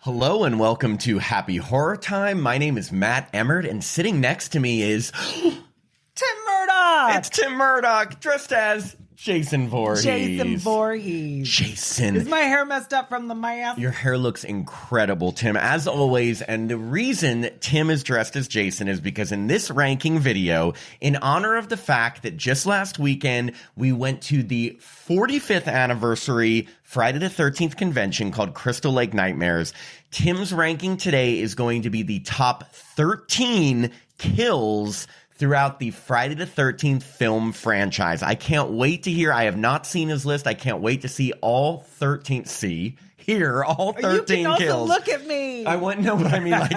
Hello and welcome to Happy Horror Time. My name is Matt Emmert, and sitting next to me is Tim Murdoch. It's Tim Murdoch, dressed as Jason Voorhees. Jason Voorhees. Jason. Is my hair messed up from the mask? Your hair looks incredible, Tim, as always. And the reason Tim is dressed as Jason is because in this ranking video, in honor of the fact that just last weekend, we went to the 45th anniversary Friday the 13th convention called Crystal Lake Nightmares, Tim's ranking today is going to be the top 13 kills throughout the Friday the 13th film franchise. I can't wait to hear. I have not seen his list. I can't wait to see all 13. Hear all 13 you can also kills. Look at me. I want no, but I mean, like,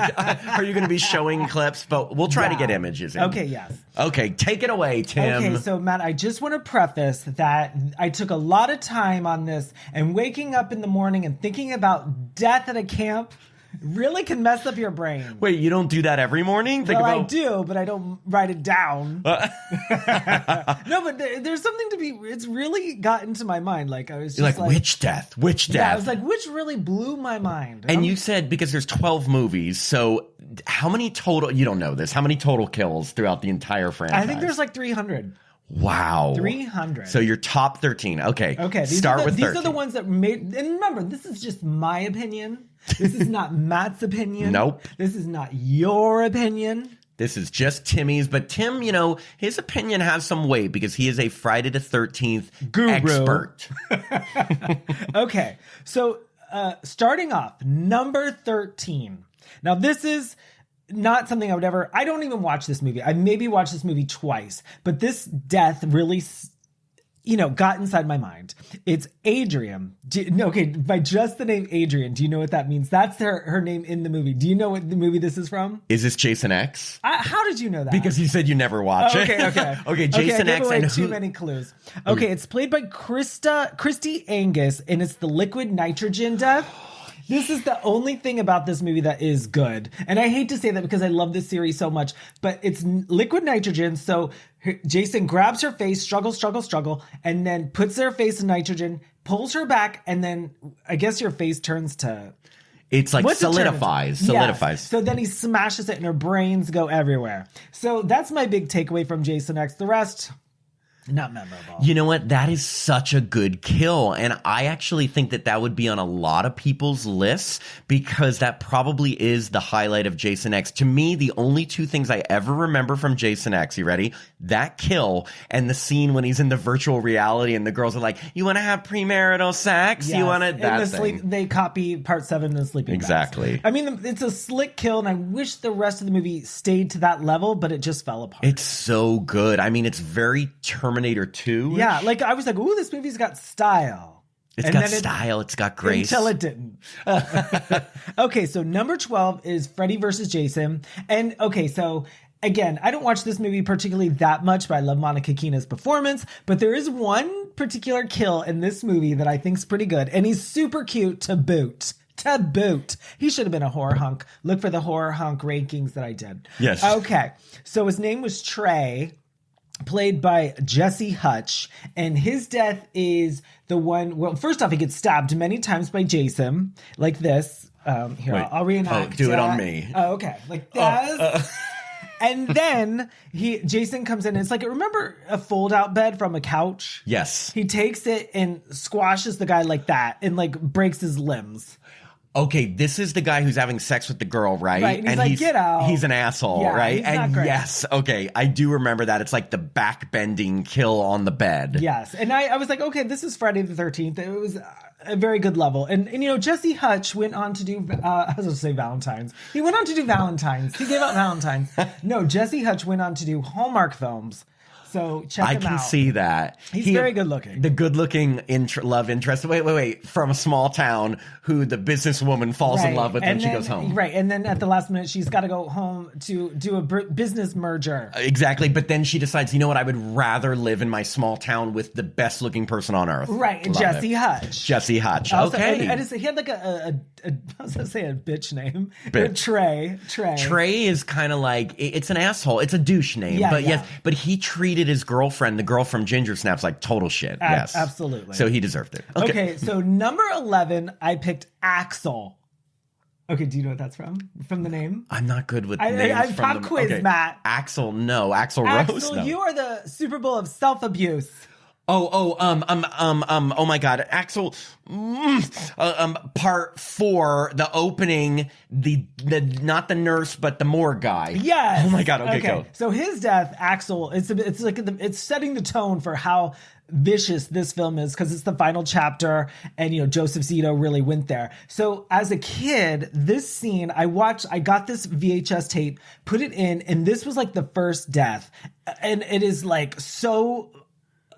are you going to be showing clips? But we'll try to get images in. Okay, yes. Okay, take it away, Tim. Okay, so Matt, I just want to preface that I took a lot of time on this, and waking up in the morning and thinking about death at a camp really can mess up your brain. Wait, you don't do that every morning? I do, but I don't write it down. No, but there's something to be. It's really got into my mind. Like I was just like which death? Which death? Yeah, I was like, which really blew my mind. And you said because there's 12 movies, so how many total? You don't know this. How many total kills throughout the entire franchise? I think there's like 300. Wow. 300. So your top 13. Okay. Okay. These are the ones that made. And remember, this is just my opinion. This is not Matt's opinion. Nope. This is not your opinion. This is just Timmy's. But Tim, you know, his opinion has some weight because he is a Friday the 13th guru expert. Okay. So starting off, number 13. Now, this is not something I don't even watch this movie. I maybe watched this movie twice, but this death really, got inside my mind. It's Adrian. By just the name Adrian, do you know what that means? That's her name in the movie. Do you know what the movie this is from? Is this Jason X? How did you know that? Because you said you never watch it. Okay, Jason X. And too many clues. Okay, it's played by Christy Angus, and it's the liquid nitrogen death. This is the only thing about this movie that is good. And I hate to say that because I love this series so much, but it's liquid nitrogen. So Jason grabs her face, struggle, and then puts their face in nitrogen, pulls her back, and then I guess your face turns to... It's like solidifies. Yes. So then he smashes it and her brains go everywhere. So that's my big takeaway from Jason X. The rest... not memorable. You know what? That is such a good kill. And I actually think that would be on a lot of people's lists because that probably is the highlight of Jason X. To me, the only two things I ever remember from Jason X, you ready? That kill and the scene when he's in the virtual reality and the girls are like, you want to have premarital sex? Yes. You want to... They copy part 7 in the sleeping bags. Exactly. I mean, it's a slick kill, and I wish the rest of the movie stayed to that level, but it just fell apart. It's so good. I mean, it's very Terminator 2. Yeah, like I was like, ooh, this movie's got style. It's got style. It's got grace. Until it didn't. Okay, so number 12 is Freddy vs. Jason. And okay, so again, I don't watch this movie particularly that much, but I love Monica Kena's performance. But there is one particular kill in this movie that I think's pretty good. And he's super cute to boot. He should have been a horror hunk. Look for the horror hunk rankings that I did. Yes. Okay, so his name was Trey, played by Jesse Hutch, and his death is the one. Well, first off, he gets stabbed many times by Jason, like this. Here, wait, I'll reenact. do it on me. Oh, okay, like this. And then Jason comes in, and it's like, remember a fold-out bed from a couch? Yes. He takes it and squashes the guy like that, and like breaks his limbs. Okay, this is the guy who's having sex with the girl, right? Right, and he's like, get out. He's an asshole, Yeah, right? he's And not great. yes, okay, I do remember that. It's like the back-bending kill on the bed. Yes, and I was like, okay, this is Friday the 13th. It was a very good level. And Jesse Hutch went on to do, I was going to say Valentine's. He went on to do Valentine's. He gave out Valentine's. No, Jesse Hutch went on to do Hallmark films. So check him out. I can see that. He's very good looking. The good looking love interest. Wait. From a small town who the businesswoman falls in love with and she goes home. Right. And then at the last minute, she's got to go home to do a business merger. Exactly. But then she decides, you know what? I would rather live in my small town with the best looking person on earth. Right. Love Jesse it. Hutch. Jesse Hutch. Also, okay. And he had like I was going to say a bitch name. Bitch. Trey. Trey is kind of like, it's an asshole. It's a douche name. Yeah, but yeah. yes, but he treated his girlfriend, the girl from Ginger Snaps, like total shit. Yes. Absolutely. So he deserved it. Okay, so number 11, I picked Axel. Okay, do you know what that's from? From the name? I'm not good with names. I'm from pop quiz, Matt. Axl, no. Axl Rose, Axl, no. you are the Super Bowl of self-abuse. Oh my God, Axl, part 4, the opening, the not the nurse, but the morgue guy. Yes. Oh my God, okay, go. So his death, Axl, it's like, it's setting the tone for how vicious this film is, because it's the final chapter, and Joseph Zito really went there. So as a kid, this scene, I got this VHS tape, put it in, and this was like the first death, and it is like so,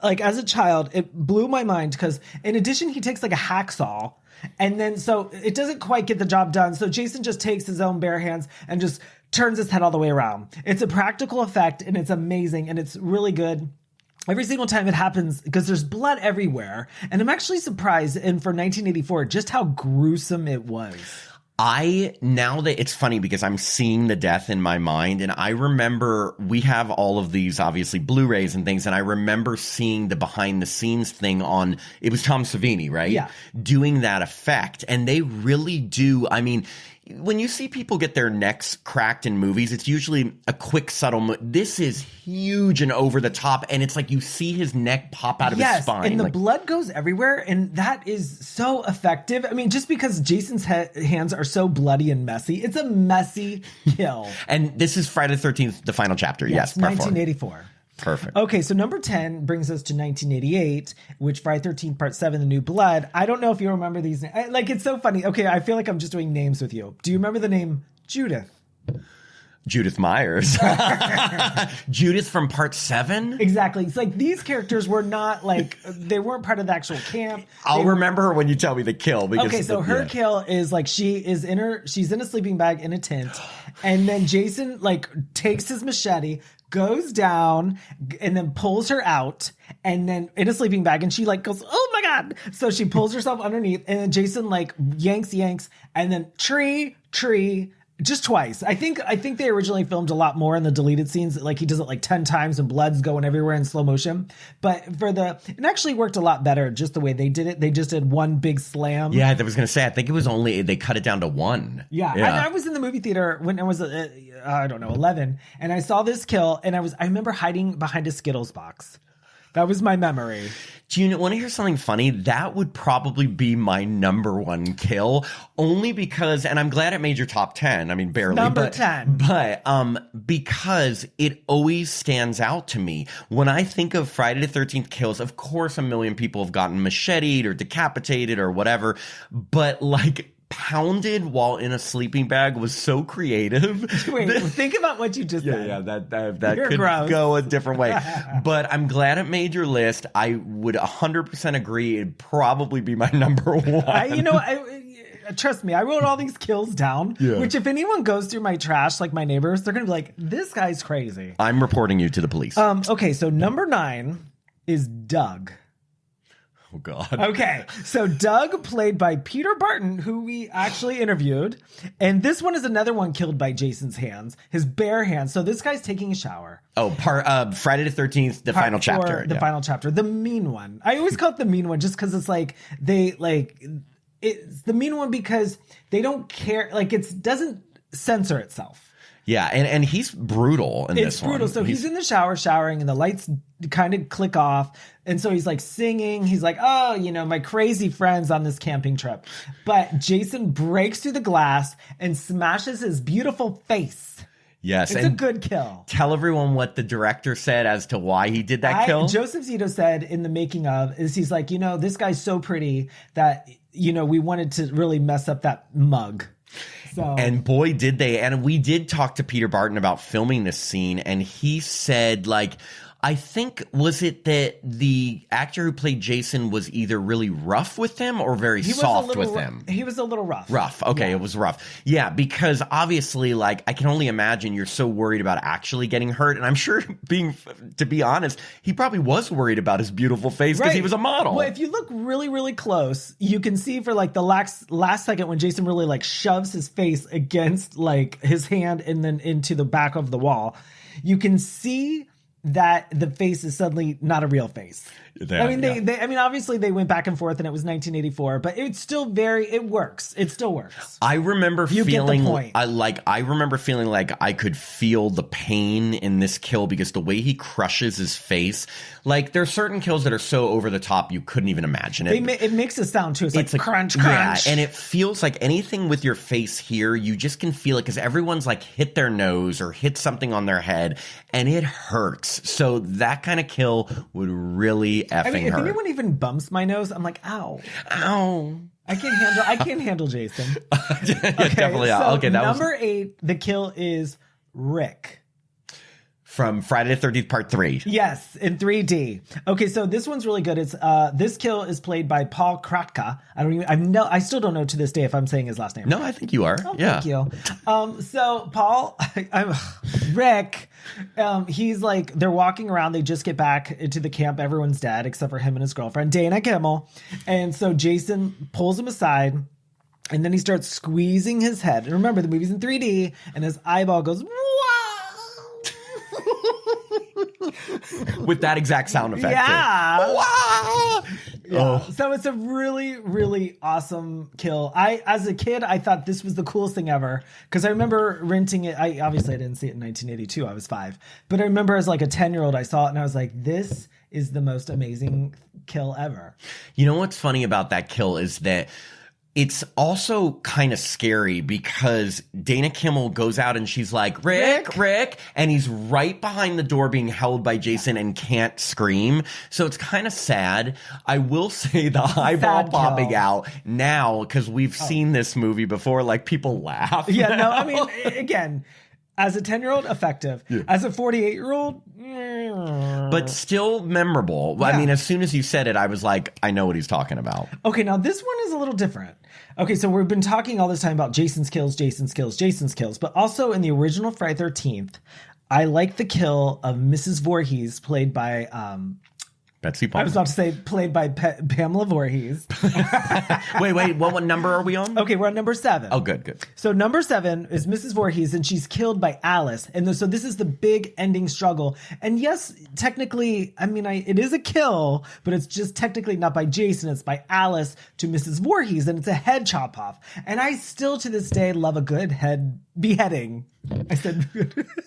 like, as a child, it blew my mind, because in addition, he takes like a hacksaw, and then so it doesn't quite get the job done. So Jason just takes his own bare hands and just turns his head all the way around. It's a practical effect, and it's amazing, and it's really good. Every single time it happens, because there's blood everywhere. And I'm actually surprised, and for 1984, just how gruesome it was. Now that it's funny because I'm seeing the death in my mind, and I remember we have all of these obviously Blu-rays and things, and I remember seeing the behind the scenes thing on, it was Tom Savini, right? Yeah. Doing that effect. And they really do. I mean, when you see people get their necks cracked in movies, it's usually a quick, subtle this is huge and over the top, and it's like you see his neck pop out of his spine. And the blood goes everywhere, and that is so effective. I mean, just because Jason's hands are so bloody and messy, it's a messy kill. And this is Friday the 13th, the final chapter. Yes, part 1984. Perfect. Okay, so number 10 brings us to 1988, which Friday 13th Part 7, The New Blood. I don't know if you remember these. Like, it's so funny. Okay, I feel like I'm just doing names with you. Do you remember the name Judith? Judith Myers. Judith from Part 7? Exactly. It's like these characters were not like, they weren't part of the actual camp. I'll remember her when you tell me the kill. Because okay, so her kill is like she's in a sleeping bag in a tent, and then Jason like takes his machete, goes down, and then pulls her out, and then in a sleeping bag, and she like goes, oh my God. So she pulls herself underneath, and then Jason like yanks, and then tree, just twice. I think they originally filmed a lot more in the deleted scenes. Like he does it like 10 times and blood's going everywhere in slow motion. But it actually worked a lot better just the way they did it. They just did one big slam. Yeah, I was going to say, I think it was they cut it down to one. Yeah. I was in the movie theater when I was, 11, and I saw this kill, and I remember hiding behind a Skittles box. That was my memory. Do you want to hear something funny? That would probably be my number 1 kill, only because, and I'm glad it made your top 10. I mean, barely. Number 10. But because it always stands out to me. When I think of Friday the 13th kills, of course, a million people have gotten macheted or decapitated or whatever. But like, pounded while in a sleeping bag was so creative. Wait, think about what you just said. Yeah, that You're could gross. go a different way. But I'm glad it made your list. I would 100% agree. It'd probably be my number 1. Trust me, I wrote all these kills down, which if anyone goes through my trash, like my neighbors, they're going to be like, this guy's crazy. I'm reporting you to the police. Okay, so number 9 is Doug. Oh, God. Okay, so Doug, played by Peter Barton, who we actually interviewed. And this one is another one killed by Jason's hands, his bare hands. So this guy's taking a shower. Oh, Friday the 13th, the final chapter. The final chapter, the mean one. I always call it the mean one just because it's like, it's the mean one because they don't care. Like, it doesn't censor itself. Yeah, and he's brutal in this one. It's brutal. So he's in the shower showering, and the lights kind of click off. And so he's like singing. He's like, oh, my crazy friends on this camping trip. But Jason breaks through the glass and smashes his beautiful face. Yes. It's a good kill. Tell everyone what the director said as to why he did that kill. Joseph Zito said in the making of, he's like, this guy's so pretty that, we wanted to really mess up that mug. So. And boy, did they. And we did talk to Peter Barton about filming this scene, and he said, like, I think, was it that the actor who played Jason was either really rough with him or very soft with him? He was a little rough. Rough. Okay, yeah. It was rough. Yeah, because obviously, like, I can only imagine you're so worried about actually getting hurt. And I'm sure, to be honest, he probably was worried about his beautiful face because he was a model. Well, if you look really, really close, you can see for like the last second when Jason really like shoves his face against like his hand and then into the back of the wall, you can see that the face is suddenly not a real face. Yeah, I mean, obviously they went back and forth and it was 1984, but it's still it works. It still works. I remember feeling point. I remember feeling like I could feel the pain in this kill because the way he crushes his face, like there's certain kills that are so over the top you couldn't even imagine it. It makes a sound too. It's like crunch, crunch. Yeah, and it feels like anything with your face here, you just can feel it because everyone's like hit their nose or hit something on their head, and it hurts. So that kind of kill would really effing if hurt. anyone even bumps my nose, I'm like, ow. Ow. I can't handle Jason. Yeah, definitely. So Okay, that number 8, the kill is Rick. From Friday the 13th Part 3. Yes, in 3D. Okay, so this one's really good. It's this kill is played by Paul Kratka. I still don't know to this day if I'm saying his last name. No, I think you are. Oh, yeah. Thank you. So Paul, Rick, he's like, they're walking around. They just get back into the camp. Everyone's dead except for him and his girlfriend, Dana Kimmel. And so Jason pulls him aside, and then he starts squeezing his head. And remember, the movie's in 3D, and his eyeball goes, with that exact sound effect. Yeah. Wow. Yeah. Oh. So it's a really, really awesome kill. As a kid, I thought this was the coolest thing ever because I remember renting it. I didn't see it in 1982. I was 5, but I remember as like a 10-year-old, I saw it and I was like, this is the most amazing kill ever. You know what's funny about that kill is that it's also kind of scary because Dana Kimmel goes out and she's like, Rick, and he's right behind the door being held by Jason and can't scream. So it's kind of sad. I will say the eyeball popping out now, because we've seen this movie before, like people laugh. Yeah, no, I mean, again, as a 10-year-old, effective. Yeah. As a 48-year-old, but still memorable. Yeah. I mean, as soon as you said it, I was like, I know what he's talking about. Okay, now this one is a little different. Okay, so we've been talking all this time about Jason's kills, but also in the original Friday 13th, I like the kill of Mrs. Voorhees, played by Betsy Palmer. I was about to say played by Pamela Voorhees. Wait, what number are we on? Okay, we're on number 7. Oh, good. So number 7 is Mrs. Voorhees, and she's killed by Alice. And so this is the big ending struggle. And yes, technically, I mean, it is a kill, but it's just technically not by Jason. It's by Alice to Mrs. Voorhees, and it's a head chop off. And I still, to this day, love a good head beheading. I said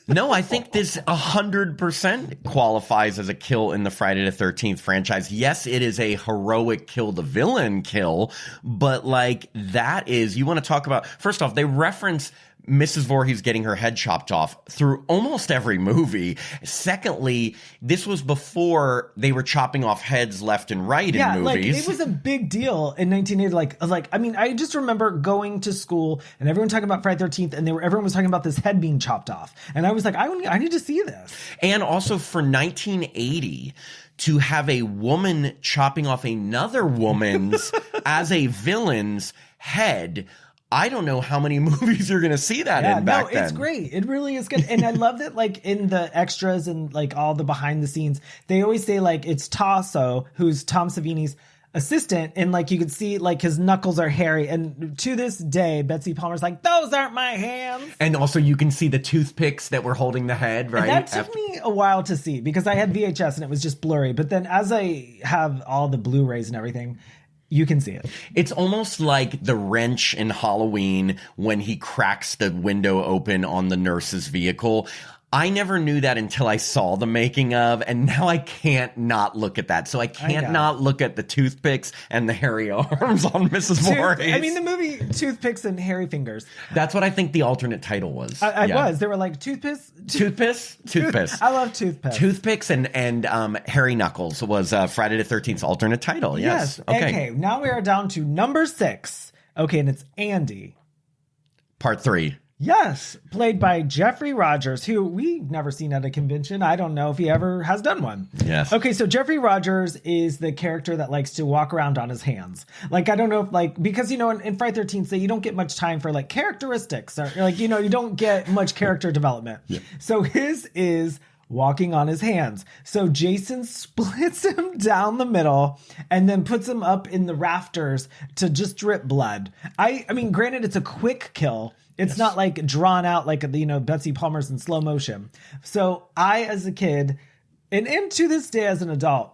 no, I think this 100% qualifies as a kill in the Friday the 13th franchise. Yes, it is a heroic kill the villain kill, but like that is, you want to talk about, first off, they reference Mrs. Voorhees getting her head chopped off through almost every movie. Secondly, this was before they were chopping off heads left and right in movies. Like, it was a big deal in 1980. I mean, I just remember going to school and everyone talking about Friday the 13th, and everyone was talking about this head being chopped off. And I was like, I need to see this. And also for 1980, to have a woman chopping off another woman's as a villain's head, I don't know how many movies you're going to see that in back then. No, it's great. It really is good. And I love that, like, in the extras and, like, all the behind the scenes, they always say, like, it's Tasso, who's Tom Savini's assistant, and, like, you could see, like, his knuckles are hairy. And to this day, Betsy Palmer's like, those aren't my hands. And also you can see the toothpicks that were holding the head, right? And that took me a while to see because I had VHS and it was just blurry. But then as I have all the Blu-rays and everything, you can see it. It's almost like the wrench in Halloween when he cracks the window open on the nurse's vehicle. I never knew that until I saw the making of, and now I can't not look at that. So I can't not look at the toothpicks and the hairy arms on Mrs. Voorhees. I mean, the movie Toothpicks and Hairy Fingers. That's what I think the alternate title was. Was. They were like, Toothpiss? Toothpiss. I love Toothpiss. Toothpicks and Hairy Knuckles was Friday the 13th's alternate title. Yes. Okay, now we are down to number 6. Okay, and it's Andy. Part 3. Yes, played by Jeffrey Rogers, who we've never seen at a convention. I don't know if he ever has done one. Yes. Okay, so Jeffrey Rogers is the character that likes to walk around on his hands. Like, I don't know if, like, because, you know, in Friday 13th, you don't get much time for, like, characteristics. Or, like, you know, you don't get much character development. Yeah. So his is walking on his hands. So Jason splits him down the middle and then puts him up in the rafters to just drip blood. I mean, granted, it's a quick kill. It's not like drawn out like, you know, Betsy Palmer's in slow motion. So I, as a kid, And to this day as an adult,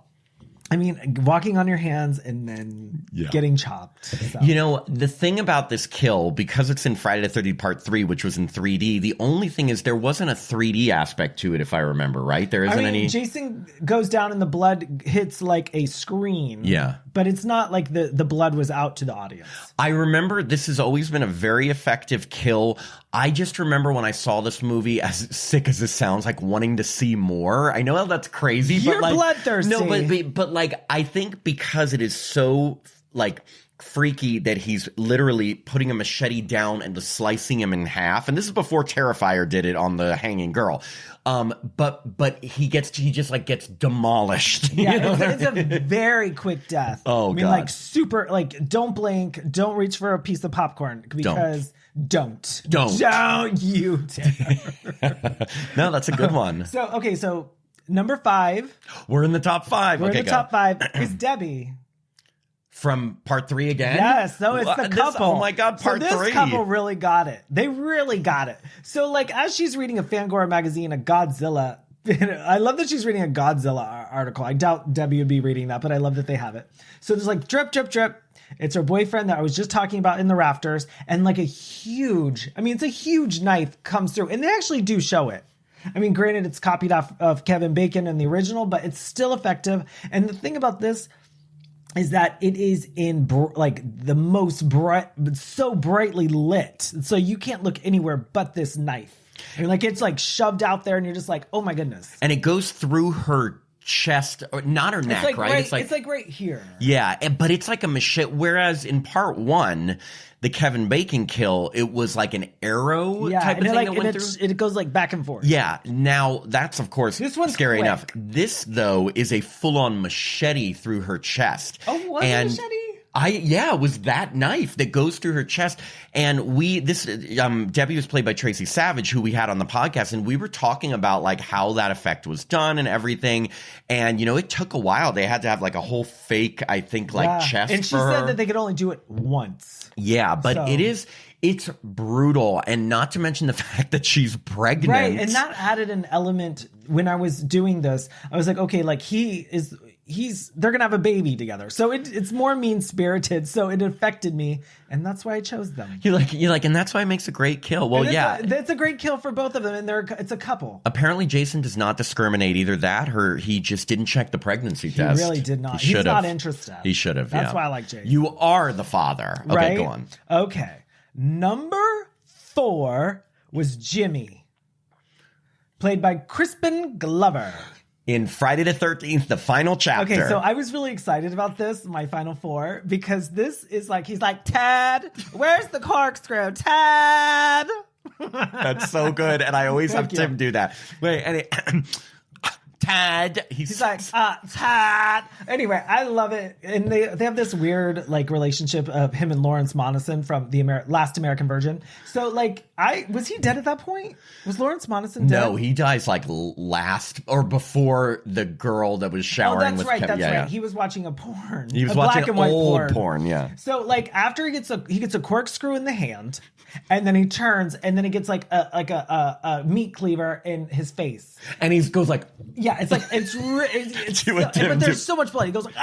I mean, walking on your hands and then getting chopped. So. You know, the thing about this kill, because it's in Friday the 13th Part 3, which was in 3D, the only thing is there wasn't a 3D aspect to it, if I remember, right? There isn't any... Jason goes down and the blood hits like a screen. Yeah. But it's not like the blood was out to the audience. I remember this has always been a very effective kill. I just remember when I saw this movie, as sick as it sounds, like wanting to see more. I know that's crazy, You're but like bloodthirsty. No, but like I think because it is so like freaky that he's literally putting a machete down and just slicing him in half. And this is before Terrifier did it on the hanging girl. But he just like gets demolished. Yeah, it's a very quick death. Oh, I mean, God. like super, like don't blink, don't reach for a piece of popcorn because don't you dare. No, that's a good one. So number 5. We're in the top 5. We're Okay, in the go. top 5 is Debbie. From Part 3 again? Yes, no, it's the couple. Oh my God, Part 3. So this couple really got it. They really got it. So like as she's reading a Fangora magazine, a Godzilla, I love that she's reading a Godzilla article. I doubt Debbie would be reading that, but I love that they have it. So there's like drip, drip, drip. It's her boyfriend that I was just talking about in the rafters. And like it's a huge knife comes through. And they actually do show it. I mean, granted, it's copied off of Kevin Bacon in the original, but it's still effective. And the thing about this is that it is in like the most bright, so brightly lit. So you can't look anywhere but this knife. And like it's like shoved out there and you're just like, oh my goodness. And it goes through her chest, or not her neck, like right? It's like right here. Yeah, but it's like a machete. Whereas in Part 1, the Kevin Bacon kill, it was like an arrow type of thing that went through. It goes like back and forth. Yeah, now that's of course This one's scary quick. enough. This though is a full-on machete through her chest. Oh, was it a machete? It was that knife that goes through her chest. And Debbie was played by Tracy Savage, who we had on the podcast, and we were talking about like how that effect was done and everything. And it took a while. They had to have like a whole fake, I think, like chest. And she for said her. that they could only do it once. Yeah, but So- it's brutal, and not to mention the fact that she's pregnant. Right, and that added an element when I was doing this. I was like, okay, like they're gonna have a baby together, so it's more mean spirited. So it affected me, and that's why I chose them. You're like, and that's why it makes a great kill. Well, That's a great kill for both of them, and it's a couple. Apparently, Jason does not discriminate either that or he just didn't check the pregnancy test. He really did not. He He's should not have. interested. He should have. That's yeah. why I like Jason. You are the father. Okay, right? go on. Okay, number 4 was Jimmy, played by Crispin Glover. In Friday the 13th, the final chapter. Okay, so I was really excited about this, my final 4, because this is like, he's like, Ted, where's the corkscrew? Ted! That's so good, and I always have Tim do that. Wait, and Tad. He's like, Tad. Anyway, I love it. And they have this weird like relationship of him and Lawrence Monason from the Last American Virgin. So like, was he dead at that point? Was Lawrence Monason dead? No, he dies like last or before the girl that was showering with Kevin. That's right. Yeah. He was watching a porn. He was a watching black and white old porn. Yeah. So like after he gets a corkscrew in the hand, and then he turns, and then he gets like a meat cleaver in his face, and he goes like, yeah, it's like but there's so much blood. He goes like,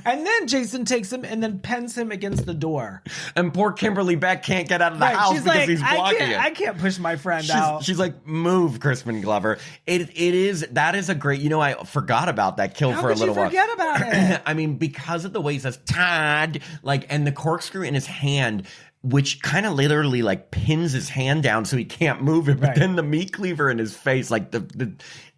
and then Jason takes him and then pens him against the door. And poor Kimberly Beck can't get out of the house she's because like, he's blocking it. I can't push my friend out. She's like, move, Crispin Glover. That is a great. I forgot about that kill for a little while. How could you forget about it? I mean, because of the way he says Todd, like, and the corkscrew in his hand, which kind of literally like pins his hand down so he can't move it. But Right. then the meat cleaver in his face, like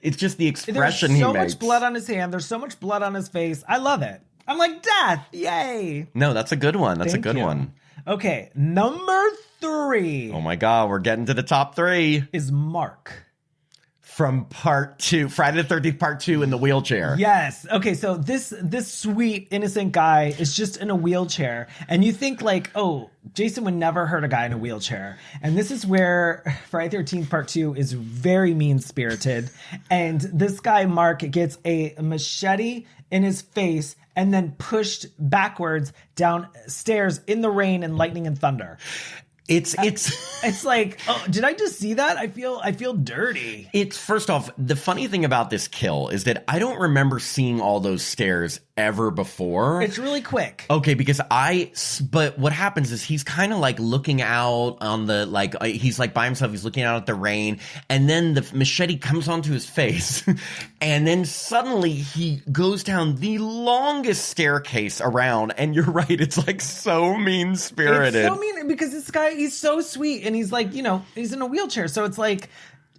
it's just the expression There's he so makes. much blood on his hand. There's so much blood on his face. I love it. I'm like, death. Yay. No, that's a good one. That's Thank a good you. one. Okay. Number 3 Oh my God, we're getting to the top 3. is Mark. From Part 2, Friday the 13th Part 2 in the wheelchair. Yes. Okay, so this sweet innocent guy is just in a wheelchair, and you think like, oh, Jason would never hurt a guy in a wheelchair. And this is where Friday the 13th Part 2 is very mean-spirited, and this guy Mark gets a machete in his face and then pushed backwards down stairs in the rain and lightning and thunder. It's like, oh, did I just see that? I feel dirty. It's first off, the funny thing about this kill is that I don't remember seeing all those stairs ever before. It's really quick. Okay, because but what happens is he's kind of like looking out on the, like, he's like by himself, he's looking out at the rain, and then the machete comes onto his face, and then suddenly he goes down the longest staircase around, and you're right, it's like so mean-spirited. It's so mean because this guy, he's so sweet, and he's like, he's in a wheelchair, so it's like,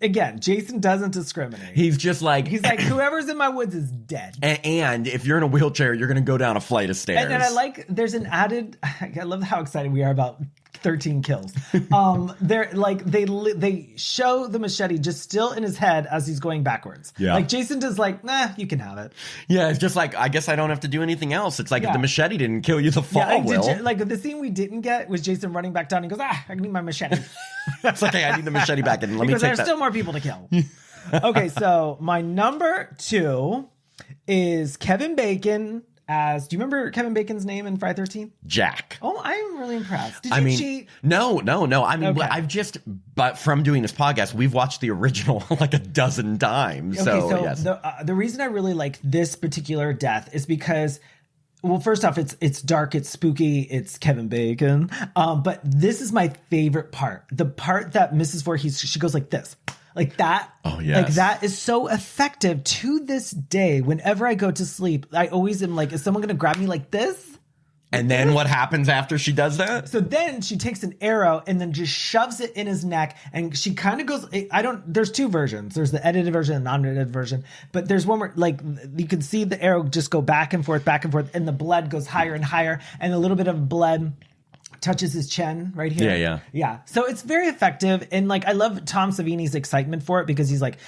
again, Jason doesn't discriminate. He's just like... He's like, whoever's in my woods is dead. And if you're in a wheelchair, you're going to go down a flight of stairs. And then I like, there's an added... I love how excited we are about 13 kills. They're like, they show the machete just still in his head as he's going backwards. Yeah. Like, Jason does like, nah, you can have it. Yeah, it's just like, I guess I don't have to do anything else. It's like, if the machete didn't kill you, the fall will. Like, the scene we didn't get was Jason running back down. He goes, I need my machete. It's like, hey, I need the machete back, and let me take that. Because there's still more people to kill. Okay, so my number 2 is Kevin Bacon as... Do you remember Kevin Bacon's name in Friday 13th? Jack. Oh, I'm really impressed. Did you cheat? No. I mean, Okay. but from doing this podcast, we've watched the original like a dozen times. Okay, so yes. The reason I really like this particular death is because... Well, first off, it's dark, it's spooky, it's Kevin Bacon. But this is my favorite part. The part that Mrs. Voorhees, she goes like this. Like that. Oh, yes. Like that is so effective to this day. Whenever I go to sleep, I always am like, is someone going to grab me like this? And then what happens after she does that? So then she takes an arrow and then just shoves it in his neck. And she kind of goes, there's 2 versions. There's the edited version and non-edited version. But there's one where like you can see the arrow just go back and forth, and the blood goes higher and higher. And a little bit of blood touches his chin right here. Yeah. So it's very effective. And like, I love Tom Savini's excitement for it because he's like,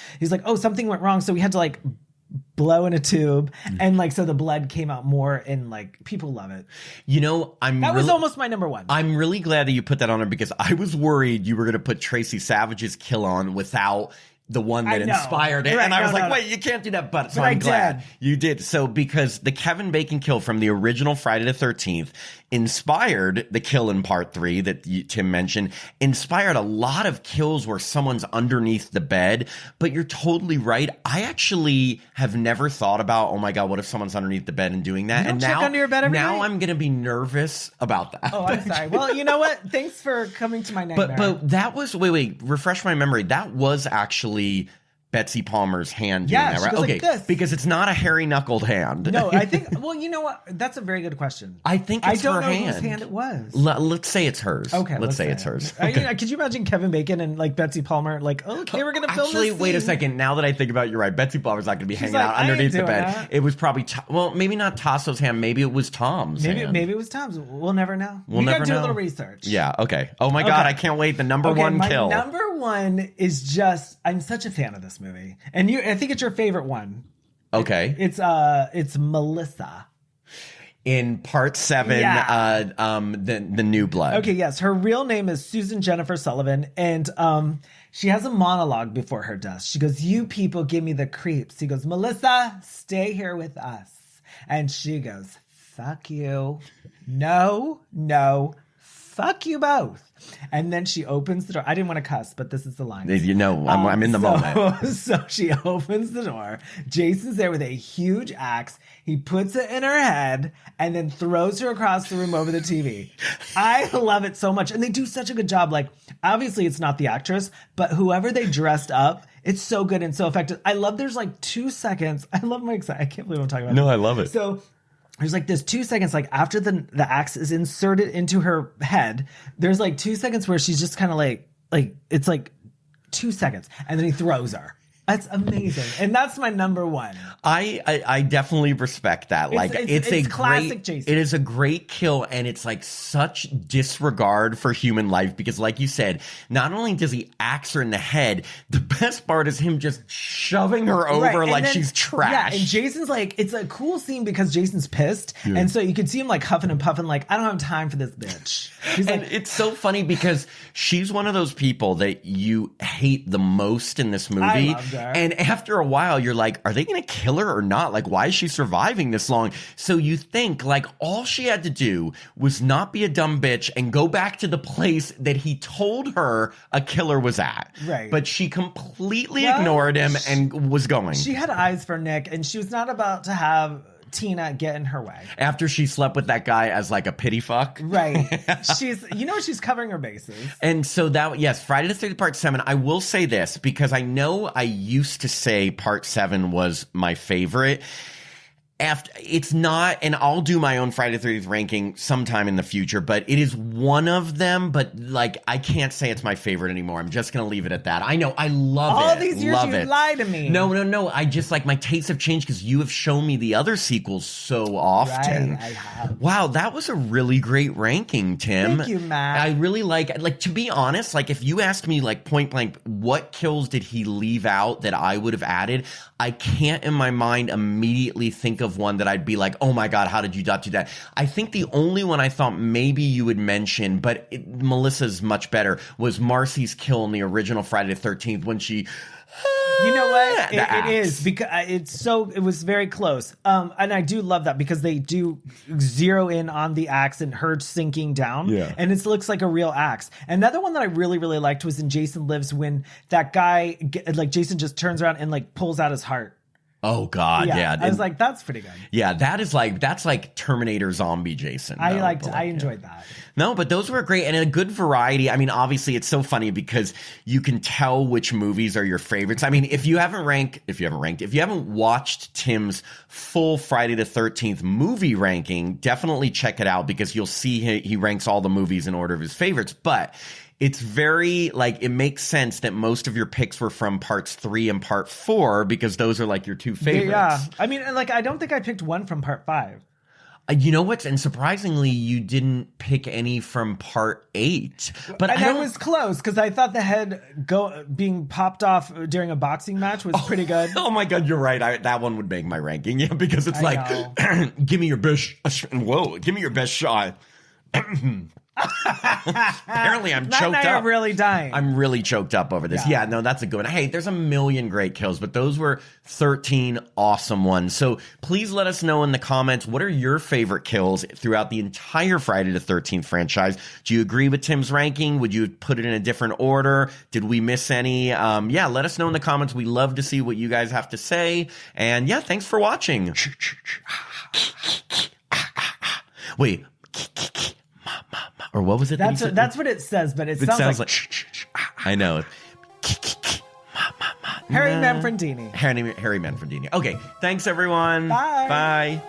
oh, something went wrong. So we had to like blow in a tube, and like, so the blood came out more, and like, people love it. That was almost my number 1. I'm really glad that you put that on there because I was worried you were going to put Tracy Savage's kill on without the one that inspired it. Right, and I was wait, you can't do that. But I'm glad you did. So because the Kevin Bacon kill from the original Friday the 13th inspired the kill in part 3 that Tim mentioned, inspired a lot of kills where someone's underneath the bed. But you're totally right. I actually have never thought about, oh my God, what if someone's underneath the bed and doing that? You don't check under your bed every night? I'm going to be nervous about that. Oh, I'm sorry. Well, you know what? Thanks for coming to my nightmare. But that was, wait, refresh my memory. That was actually Betsy Palmer's hand doing that, right? Goes like this. Because it's not a hairy-knuckled hand. No, I think, well, you know what? That's a very good question. I think it's her hand. I don't know whose hand it was. Let's say it's hers. Okay, let's say it's hers. Okay. Could you imagine Kevin Bacon and like Betsy Palmer, like, okay, we're going to film this Actually, wait a scene. second. Now that I think about it, you're right. Betsy Palmer's not going to be hanging like, out underneath the bed. That. It was probably, maybe not Tasso's hand. Maybe it was Tom's hand. Maybe it was Tom's. We'll never know. We never gotta do know. a little research. Yeah, okay. Oh my God, I can't wait. The number 1 kill. My number 1 is just, I'm such a fan of this movie. And I think it's your favorite one. Okay. It's Melissa. In part 7, the New Blood. Okay, yes. Her real name is Susan Jennifer Sullivan, and she has a monologue before her death. She goes, "You people give me the creeps." He goes, "Melissa, stay here with us." And she goes, "Fuck you. No, fuck you both." And then she opens the door. I didn't want to cuss, but this is the line. I'm in the moment. So she opens the door. Jason's there with a huge axe. He puts it in her head and then throws her across the room over the TV. I love it so much. And they do such a good job. Like, obviously it's not the actress, but whoever they dressed up, it's so good and so effective. I love there's like 2 seconds. I love my excitement. I can't believe I'm talking about No, this. I love it. So there's like this 2 seconds, like after the axe is inserted into her head, there's like 2 seconds where she's just kind of like it's like 2 seconds, and then he throws her. That's amazing, and that's my number 1. I definitely respect that. It's a classic great, Jason. It is a great kill, and it's like such disregard for human life because, like you said, not only does he axe her in the head, the best part is him just shoving her over like she's trash. Yeah, and Jason's like, it's a cool scene because Jason's pissed, and so you can see him like huffing and puffing, like, I don't have time for this bitch. He's And like, it's so funny because she's one of those people that you hate the most in this movie. I loved her. And after a while, you're like, are they going to kill her or not? Like, why is she surviving this long? So you think, like, all she had to do was not be a dumb bitch and go back to the place that he told her a killer was at. Right. But she completely Well, ignored him and was going. she had eyes for Nick, and she was not about to have Tina get in her way. After she slept with that guy as like a pity fuck. Right. She's covering her bases. And so that, yes, Friday the 13th part 7. I will say this because I know I used to say part 7 was my favorite. It's not, and I'll do my own Friday the 13th ranking sometime in the future, but it is one of them, but like, I can't say it's my favorite anymore. I'm just going to leave it at that. I know, I love it. All these years love you it. lie to me. No. I just like, my tastes have changed because you have shown me the other sequels so often. Right, I have. Wow, that was a really great ranking, Tim. Thank you, Matt. I really like, to be honest, like if you asked me like point blank, what kills did he leave out that I would have added? I can't in my mind immediately think of one that I'd be like, oh my God, how did you not do that? I think the only one I thought maybe you would mention, but Melissa's much better, was Marcy's kill in the original Friday the 13th when she... You know what? The axe. It is because it was very close. And I do love that because they do zero in on the axe and her sinking down. Yeah. And it looks like a real axe. Another one that I really, really liked was in Jason Lives when that guy, like Jason just turns around and like pulls out his heart. Oh God, yeah. I was like, that's pretty good. Yeah, that's like Terminator zombie Jason. I enjoyed that. No, but those were great and a good variety. I mean, obviously it's so funny because you can tell which movies are your favorites. I mean, if you haven't watched Tim's full Friday the 13th movie ranking, definitely check it out because you'll see he ranks all the movies in order of his favorites. But it's very, like, it makes sense that most of your picks were from parts 3 and part 4 because those are like your two favorites. Yeah. I mean, like, I don't think I picked one from part 5. You know what? And surprisingly, you didn't pick any from part 8. But I was close because I thought the head being popped off during a boxing match was pretty good. Oh my God, you're right. That one would make my ranking. Yeah, because it's I like, give me your best. Whoa, give me your best shot. Apparently, I'm Matt choked and I up. are really dying. I'm really choked up over this. Yeah, no, that's a good one. Hey, there's a million great kills, but those were 13 awesome ones. So please let us know in the comments, what are your favorite kills throughout the entire Friday the 13th franchise? Do you agree with Tim's ranking? Would you put it in a different order? Did we miss any? Yeah, let us know in the comments. We love to see what you guys have to say. And yeah, thanks for watching. Wait. Or what was it? That's what it says, but it sounds like I know. Harry Manfredini. Harry Manfredini. Okay, thanks everyone. Bye. Bye.